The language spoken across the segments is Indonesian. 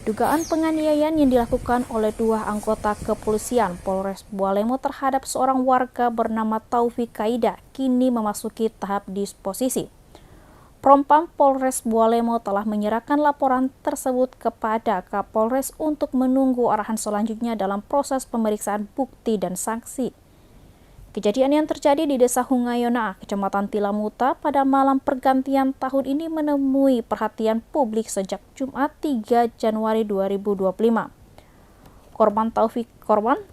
Dugaan penganiayaan yang dilakukan oleh dua anggota kepolisian Polres Bualemo terhadap seorang warga bernama Taufik Kaida kini memasuki tahap disposisi. Propam Polres Bualemo telah menyerahkan laporan tersebut kepada Kapolres untuk menunggu arahan selanjutnya dalam proses pemeriksaan bukti dan saksi. Kejadian yang terjadi di Desa Hungayona, Kecamatan Tilamuta pada malam pergantian tahun ini menemui perhatian publik sejak Jumat 3 Januari 2025. Korban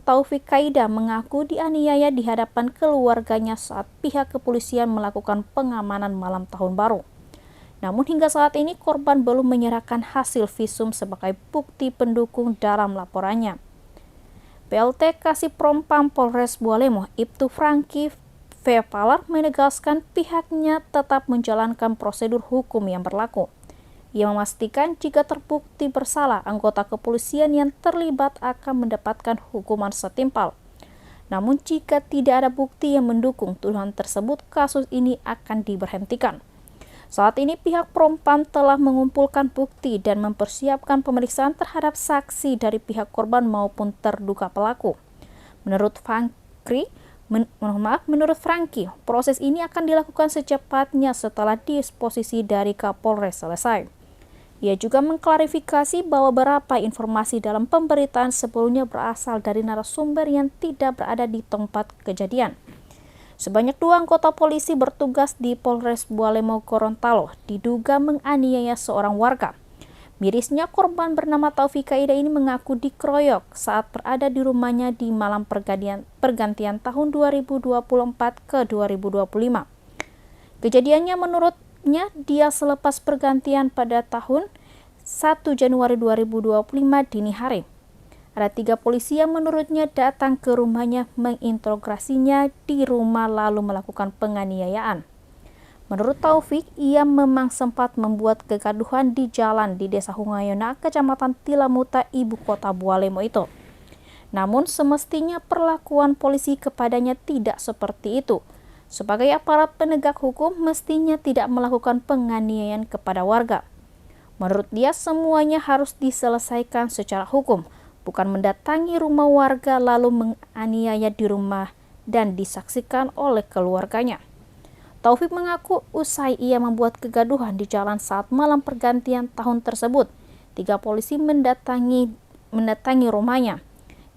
Taufik Kaida mengaku dianiaya di hadapan keluarganya saat pihak kepolisian melakukan pengamanan malam tahun baru. Namun hingga saat ini korban belum menyerahkan hasil visum sebagai bukti pendukung dalam laporannya. PLT Kasih Propam Polres Bualemo, Ibtu Franky Vepalar menegaskan pihaknya tetap menjalankan prosedur hukum yang berlaku. Ia memastikan jika terbukti bersalah, anggota kepolisian yang terlibat akan mendapatkan hukuman setimpal. Namun jika tidak ada bukti yang mendukung tuduhan tersebut, kasus ini akan diberhentikan. Saat ini pihak Propam telah mengumpulkan bukti dan mempersiapkan pemeriksaan terhadap saksi dari pihak korban maupun terduga pelaku. Menurut Franky, proses ini akan dilakukan secepatnya setelah disposisi dari Kapolres selesai. Ia juga mengklarifikasi bahwa beberapa informasi dalam pemberitaan sebelumnya berasal dari narasumber yang tidak berada di tempat kejadian. Sebanyak 2 anggota polisi bertugas di Polres Bualemo Gorontalo diduga menganiaya seorang warga. Mirisnya korban bernama Taufik Kaida ini mengaku dikeroyok saat berada di rumahnya di malam pergantian tahun 2024 ke 2025. Kejadiannya menurutnya dia selepas pergantian pada tahun 1 Januari 2025 dini hari. Ada 3 polisi yang menurutnya datang ke rumahnya menginterogasinya di rumah lalu melakukan penganiayaan. Menurut Taufik, ia memang sempat membuat kegaduhan di jalan di Desa Hungayona, Kecamatan Tilamuta, ibu kota Bualemo itu. Namun semestinya perlakuan polisi kepadanya tidak seperti itu. Sebagai aparat penegak hukum, mestinya tidak melakukan penganiayaan kepada warga. Menurut dia, semuanya harus diselesaikan secara hukum, bukan mendatangi rumah warga lalu menganiaya di rumah dan disaksikan oleh keluarganya. Taufik mengaku usai ia membuat kegaduhan di jalan saat malam pergantian tahun tersebut, 3 polisi mendatangi rumahnya.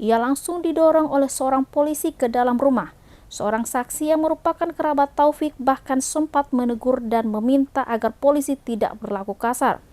Ia langsung didorong oleh seorang polisi ke dalam rumah. Seorang saksi yang merupakan kerabat Taufik bahkan sempat menegur dan meminta agar polisi tidak berlaku kasar.